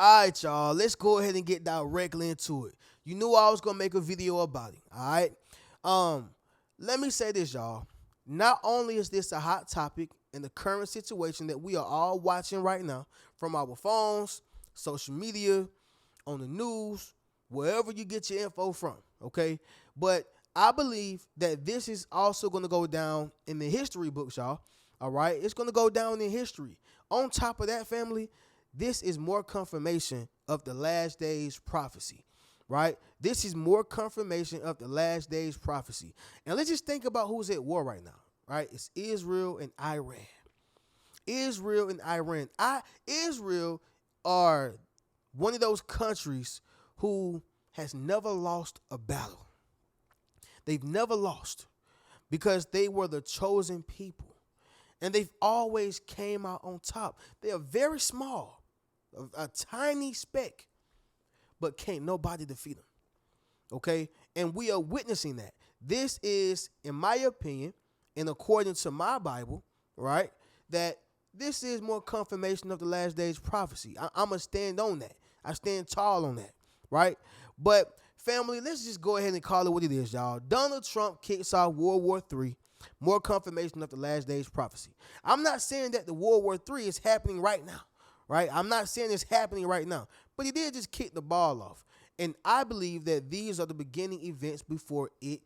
All right, y'all. Let's go ahead and get directly into it. You knew I was gonna make a video about it. All right. Um, Let me say this, y'all. Not only is this a hot topic in the current situation that we are all watching right now from our phones, social media, on the news, wherever you get your info from. Okay, but I believe that this is also going to go down in the history books, y'all. All right, it's going to go down in history. On top of that, family, this is more confirmation of the last days prophecy, right? This is more confirmation of the last days prophecy. And let's just think about who's at war right now, right? It's Israel and Iran. Israel and Iran. Israel are one of those countries who has never lost a battle. They've never lost because they were the chosen people. And they've always came out on top. They are very small, a tiny speck, but can't nobody defeat them. Okay? And we are witnessing that. This is, in my opinion, and according to my Bible, right, that this is more confirmation of the last days prophecy. I'm going to stand on that. I stand tall on that, right? But, family, let's just go ahead and call it what it is, y'all. Donald Trump kicks off World War III, more confirmation of the last days prophecy. I'm not saying that the World War III is happening right now, right? I'm not saying it's happening right now, but he did just kick the ball off. And I believe that these are the beginning events before it,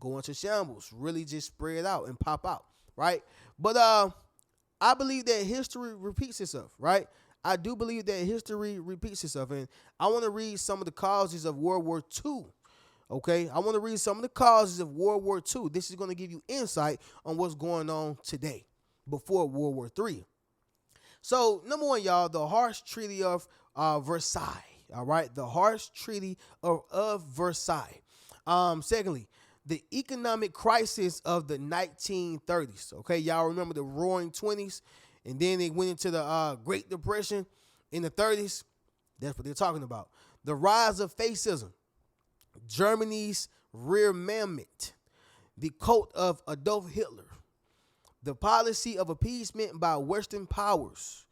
go into shambles, really just spread out and pop out, right? But I believe that history repeats itself, right? I do believe that history repeats itself. And I want to read some of the causes of World War II. Okay, I want to read some of the causes of World War II. This is going to give you insight on what's going on today before World War III. So, number one, y'all, the harsh treaty of Versailles. All right, the harsh treaty of Versailles. Secondly, the economic crisis of the 1930s. Okay, y'all remember the Roaring '20s, and then they went into the Great Depression in the '30s. That's what they're talking about. The rise of fascism, Germany's rearmament, the cult of Adolf Hitler, the policy of appeasement by Western powers,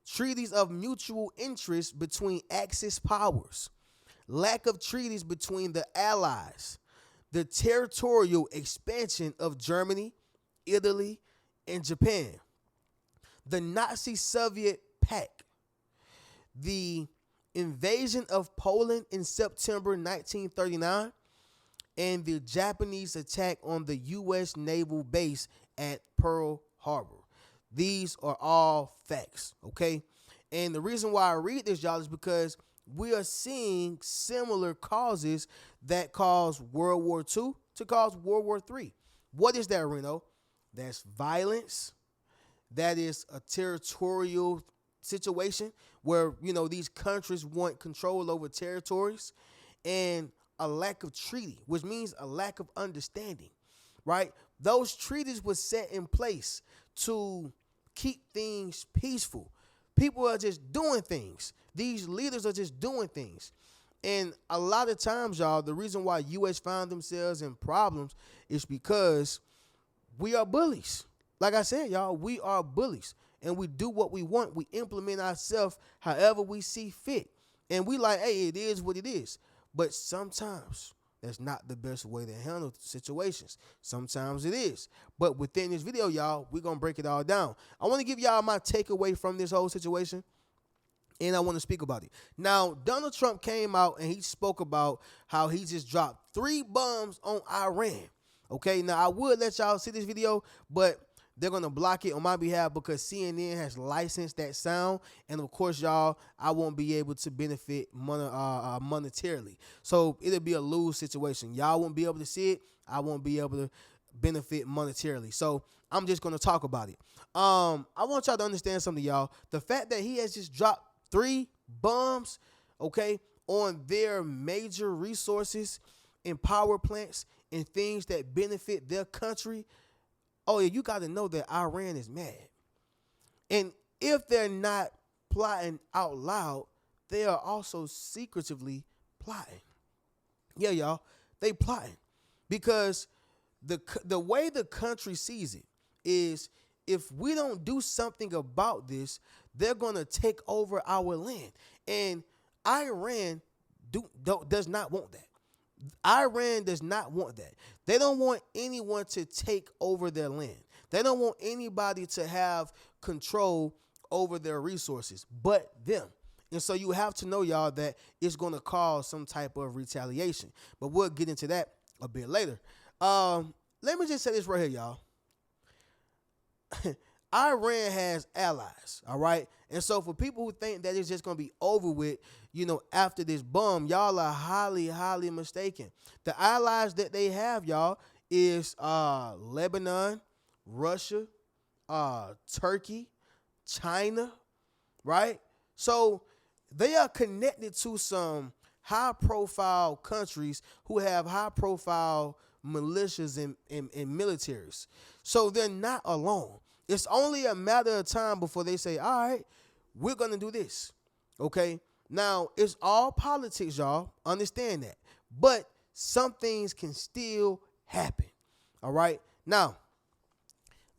treaties of mutual interest between Axis powers, lack of treaties between the Allies, the territorial expansion of Germany, Italy, and Japan, the Nazi-Soviet pact, the invasion of Poland in September 1939, and the Japanese attack on the U.S. naval base at Pearl Harbor. These are all facts, okay? And the reason why I read this, y'all, is because we are seeing similar causes that caused World War II to cause World War III. What is that, Reno? That's violence. That is a territorial situation where, these countries want control over territories, and a lack of treaty, which means a lack of understanding, right? Those treaties were set in place to keep things peaceful. People are just doing things. These leaders are just doing things. And a lot of times, y'all, the reason why U.S. found themselves in problems is because we are bullies. Like I said, y'all, we are bullies. And we do what we want. We implement ourselves however we see fit. And we like, hey, it is what it is. But sometimes that's not the best way to handle situations. Sometimes it is. But within this video, y'all, we're going to break it all down. I want to give y'all my takeaway from this whole situation, and I want to speak about it. Now, Donald Trump came out and he spoke about how he just dropped 3 bombs on Iran. Okay, now I would let y'all see this video, but they're going to block it on my behalf because CNN has licensed that sound. And, of course, y'all, I won't be able to benefit monetarily. So it'll be a lose situation. Y'all won't be able to see it. I won't be able to benefit monetarily. So I'm just going to talk about it. I want y'all to understand something, y'all. The fact that he has just dropped 3 bombs, okay, on their major resources and power plants and things that benefit their country, oh, yeah, you got to know that Iran is mad. And if they're not plotting out loud, they are also secretively plotting. Yeah, y'all, they plotting. Because the way the country sees it is if we don't do something about this, they're going to take over our land. And Iran does not want that. Iran does not want that. They don't want anyone to take over their land. They don't want anybody to have control over their resources but them. And so you have to know, y'all, that it's going to cause some type of retaliation. But we'll get into that a bit later. Let me just say this right here, y'all. Iran has allies, all right? And so for people who think that it's just going to be over with, after this bomb, y'all are highly, highly mistaken. The allies that they have, y'all, is Lebanon, Russia, Turkey, China, right? So they are connected to some high-profile countries who have high-profile militias and militaries. So they're not alone. It's only a matter of time before they say, all right, we're going to do this, okay? Now, it's all politics, y'all. Understand that. But some things can still happen, all right? Now,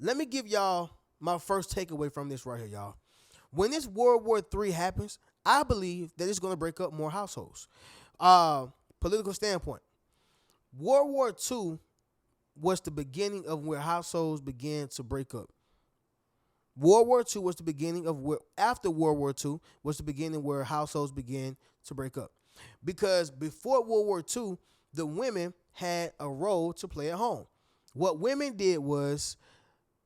let me give y'all my first takeaway from this right here, y'all. When this World War III happens, I believe that it's going to break up more households. Political standpoint. World War II was the beginning of where households began to break up. World War II was the beginning of where, after World War II, was the beginning where households began to break up. Because before World War II, the women had a role to play at home. What women did was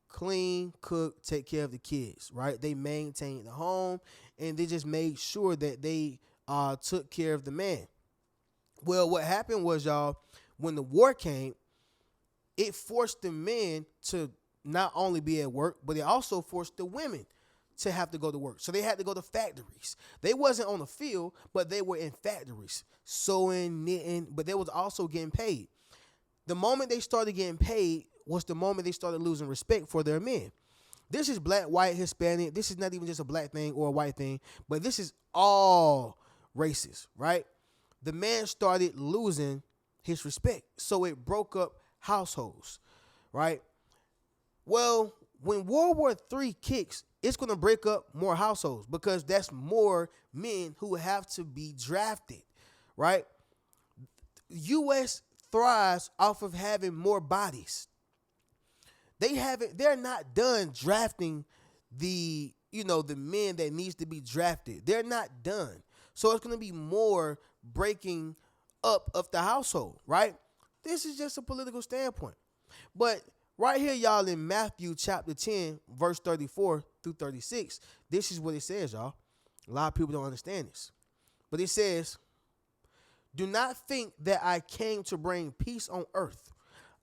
clean, cook, take care of the kids, right? They maintained the home, and they just made sure that they took care of the man. Well, what happened was, y'all, when the war came, it forced the men to not only be at work, but it also forced the women to have to go to work. So they had to go to factories. They wasn't on the field, but they were in factories, sewing, knitting, but they was also getting paid. The moment they started getting paid was the moment they started losing respect for their men. This is black, white, Hispanic. This is not even just a black thing or a white thing, but this is all races, right? The man started losing his respect. So it broke up households, right? Well, when World War III kicks, it's going to break up more households because that's more men who have to be drafted, right? U.S. thrives off of having more bodies. They're not done drafting the men that needs to be drafted. They're not done. So it's going to be more breaking up of the household, right? This is just a political standpoint. But right here, y'all, in Matthew chapter 10, verse 34 through 36, this is what it says, y'all. A lot of people don't understand this. But it says, do not think that I came to bring peace on earth.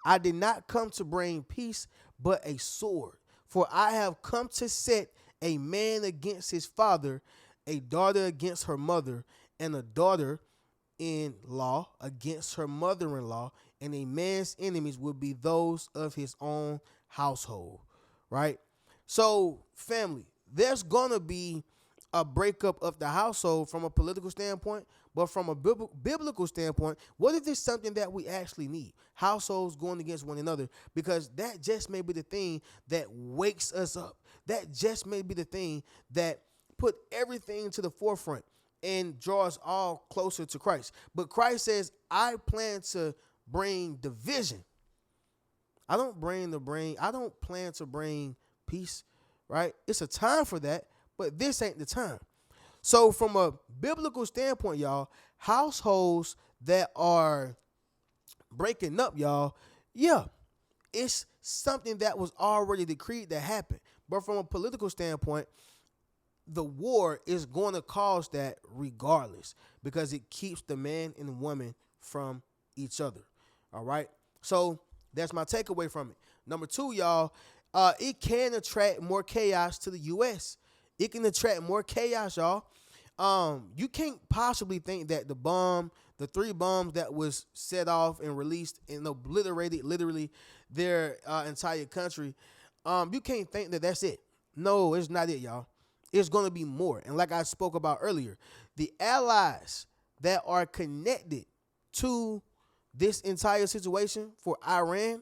I did not come to bring peace, but a sword. For I have come to set a man against his father, a daughter against her mother, and a daughter-in-law against her mother-in-law, and a man's enemies will be those of his own household, right? So, family, there's going to be a breakup of the household from a political standpoint, but from a biblical standpoint, what if it's something that we actually need? Households going against one another, because that just may be the thing that wakes us up. That just may be the thing that put everything to the forefront and draws all closer to Christ. But Christ says, I plan to bring division. I don't plan to bring peace, right? It's a time for that, but this ain't the time. So from a biblical standpoint, y'all, households that are breaking up, y'all, yeah, it's something that was already decreed to happen. But from a political standpoint, the war is going to cause that regardless, because it keeps the man and woman from each other. All right. So that's my takeaway from it. Number two, y'all, it can attract more chaos to the U.S. It can attract more chaos, y'all. You can't possibly think that the 3 bombs that was set off and released and obliterated literally their entire country, you can't think that that's it. No, it's not it, y'all. It's going to be more. And like I spoke about earlier, the allies that are connected to this entire situation for Iran,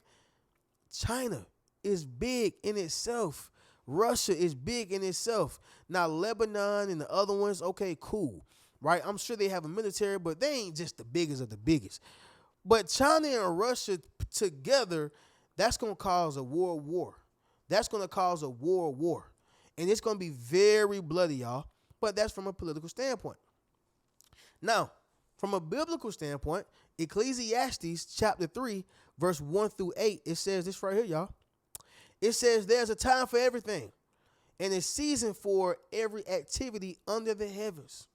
China is big in itself, Russia is big in itself. Now Lebanon and the other ones, okay, cool, right? I'm sure they have a military, but they ain't just the biggest of the biggest. But China and Russia together, that's gonna cause a world war. That's gonna cause a world war, and it's gonna be very bloody, y'all. But that's from a political standpoint. Now, from a biblical standpoint, Ecclesiastes chapter 3, verse 1 through 8, it says this right here, y'all. It says, there's a time for everything and a season for every activity under the heavens.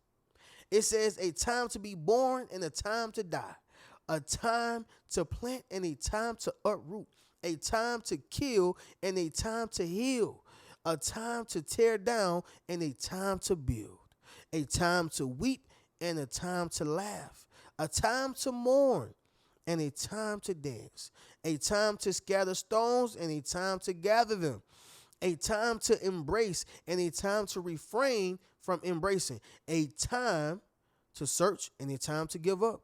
It says, a time to be born and a time to die, a time to plant and a time to uproot, a time to kill and a time to heal, a time to tear down and a time to build, a time to weep and a time to laugh, a time to mourn and a time to dance, a time to scatter stones and a time to gather them, a time to embrace and a time to refrain from embracing, a time to search and a time to give up,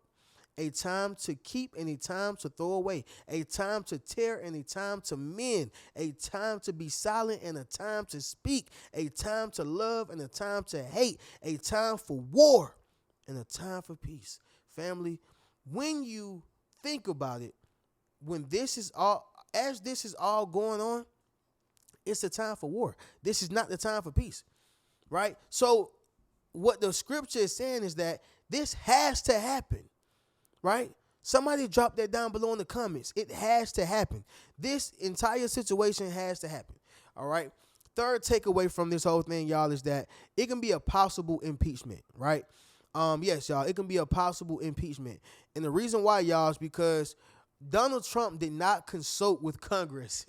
a time to keep and a time to throw away, a time to tear and a time to mend, a time to be silent and a time to speak, a time to love and a time to hate, a time for war and a time for peace. Family, when you think about it, when this is all, as this is all going on, it's a time for war. This is not the time for peace, right? So what the scripture is saying is that this has to happen, right? Somebody drop that down below in the comments. It has to happen. This entire situation has to happen, all right? Third takeaway from this whole thing, y'all, is that it can be a possible impeachment, right? Yes, y'all, it can be a possible impeachment. And the reason why, y'all, is because Donald Trump did not consult with Congress.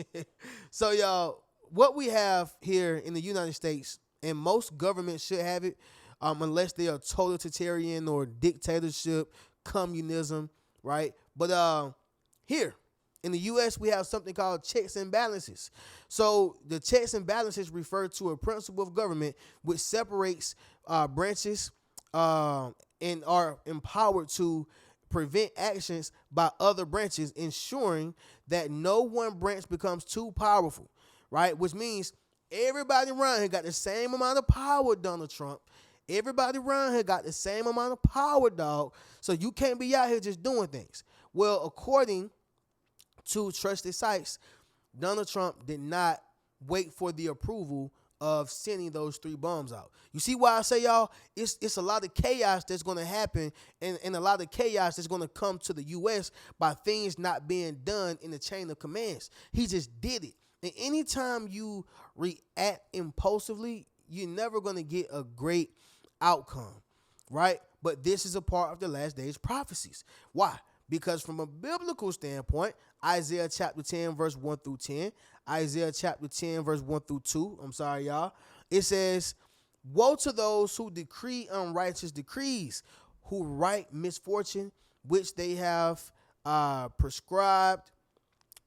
So, y'all, what we have here in the United States, and most governments should have it, unless they are totalitarian or dictatorship, communism, right? But here in the U.S., we have something called checks and balances. So the checks and balances refer to a principle of government which separates branches and are empowered to prevent actions by other branches, ensuring that no one branch becomes too powerful, right? Which means everybody around here got the same amount of power, Donald Trump. Everybody around here got the same amount of power, dog. So you can't be out here just doing things. Well, according to trusted sites, Donald Trump did not wait for the approval of sending those 3 bombs out. You see why I say, y'all, it's a lot of chaos that's going to happen, and a lot of chaos that's going to come to the U.S. by things not being done in the chain of commands. He just did it. And anytime you react impulsively, you're never going to get a great outcome, right? But this is a part of the last days prophecies. Why? Because from a biblical standpoint, Isaiah chapter 10, verse 1 through 10, Isaiah chapter 10, verse 1 through 2, I'm sorry, y'all. It says, woe to those who decree unrighteous decrees, who write misfortune, which they have prescribed,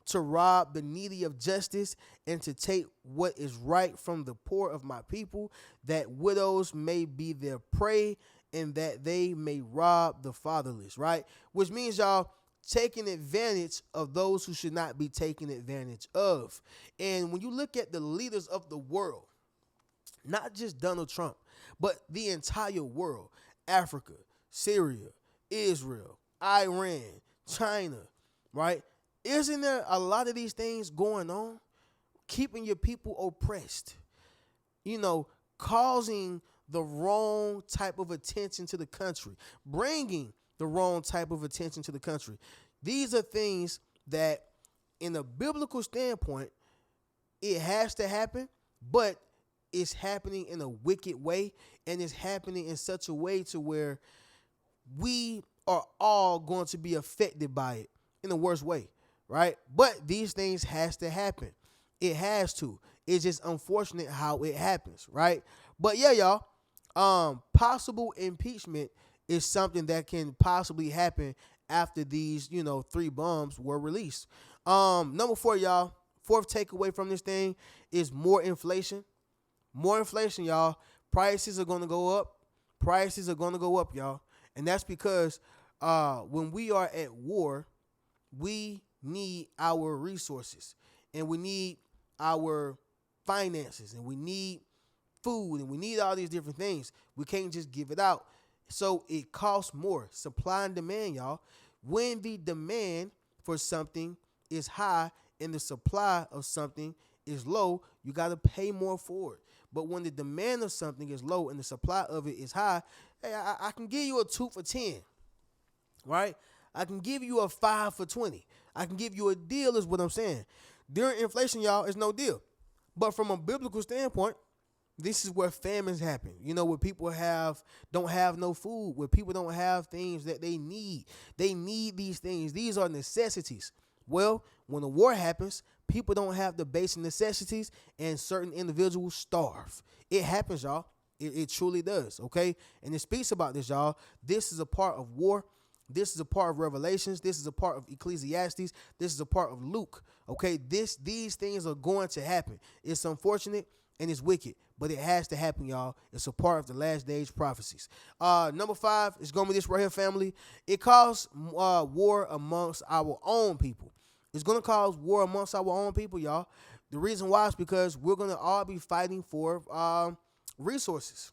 to rob the needy of justice and to take what is right from the poor of my people, that widows may be their prey and that they may rob the fatherless, right? Which means, y'all, taking advantage of those who should not be taken advantage of. And when you look at the leaders of the world, not just Donald Trump, but the entire world, Africa, Syria, Israel, Iran, China, right? Isn't there a lot of these things going on, keeping your people oppressed, causing the wrong type of attention to the country, bringing the wrong type of attention to the country? These are things that, in a biblical standpoint, it has to happen, but it's happening in a wicked way, and it's happening in such a way to where we are all going to be affected by it in the worst way. Right? But these things has to happen. It has to. It's just unfortunate how it happens, right? But yeah, y'all, possible impeachment is something that can possibly happen after these, 3 bombs were released. Number 4, y'all, fourth takeaway from this thing is more inflation. More inflation, y'all. Prices are going to go up. Prices are going to go up, y'all. And that's because when we are at war, we need our resources, and we need our finances and we need food and we need all these different things. We can't just give it out. So it costs more. Supply and demand, y'all. When the demand for something is high and the supply of something is low, you got to pay more for it. But when the demand of something is low and the supply of it is high, hey, I can give you a 2 for 10, right? I can give you a 5 for 20. I can give you a deal is what I'm saying. During inflation, y'all, it's no deal. But from a biblical standpoint, this is where famines happen. You know, where people don't have no food, where people don't have things that they need. They need these things. These are necessities. Well, when a war happens, people don't have the basic necessities and certain individuals starve. It happens, y'all. It truly does, okay? And it speaks about this, y'all. This is a part of war. This is a part of Revelations. This is a part of Ecclesiastes. This is a part of Luke, okay? These things are going to happen. It's unfortunate and it's wicked, but it has to happen, y'all. It's a part of the last days prophecies. Number 5 is going to be this right here, family. It causes war amongst our own people. It's going to cause war amongst our own people, y'all. The reason why is because we're going to all be fighting for resources.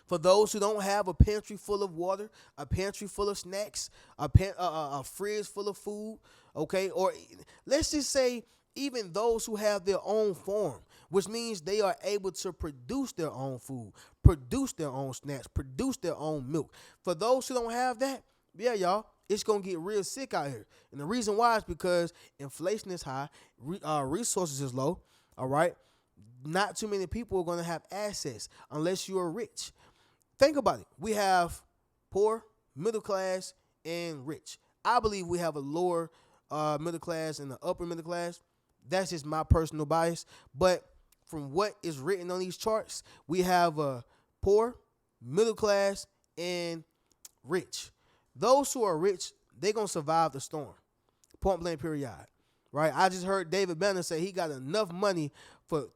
For those who don't have a pantry full of water, a pantry full of snacks, a fridge full of food, okay? Or let's just say even those who have their own farm, which means they are able to produce their own food, produce their own snacks, produce their own milk. For those who don't have that, yeah, y'all, it's going to get real sick out here. And the reason why is because inflation is high, resources is low, all right? Not too many people are going to have access unless you are rich. Think about it. We have poor, middle class, and rich. I believe we have a lower middle class and the upper middle class. That's just my personal bias. But from what is written on these charts, we have a poor, middle class, and rich. Those who are rich, they're going to survive the storm. Point blank period. Right? I just heard David Banner say he got enough money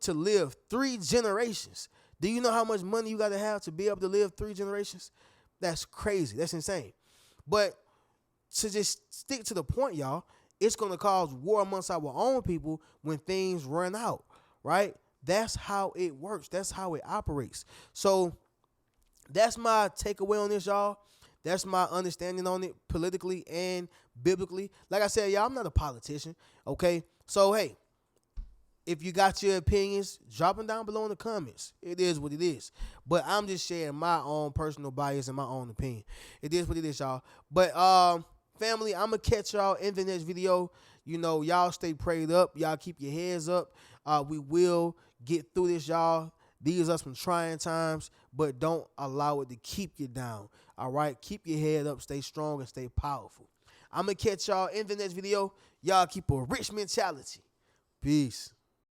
to live 3 generations. Do you know how much money you got to have to be able to live 3 generations? That's crazy. That's insane. But to just stick to the point, y'all, it's going to cause war amongst our own people when things run out, right? That's how it works. That's how it operates. So that's my takeaway on this, y'all. That's my understanding on it politically and biblically. Like I said, y'all, I'm not a politician, okay? So, hey, if you got your opinions, drop them down below in the comments. It is what it is. But I'm just sharing my own personal bias and my own opinion. It is what it is, y'all. But, family, I'm going to catch y'all in the next video. You know, y'all stay prayed up. Y'all keep your heads up. We will get through this, y'all. These are some trying times, but don't allow it to keep you down. All right? Keep your head up. Stay strong and stay powerful. I'm going to catch y'all in the next video. Y'all keep a rich mentality. Peace.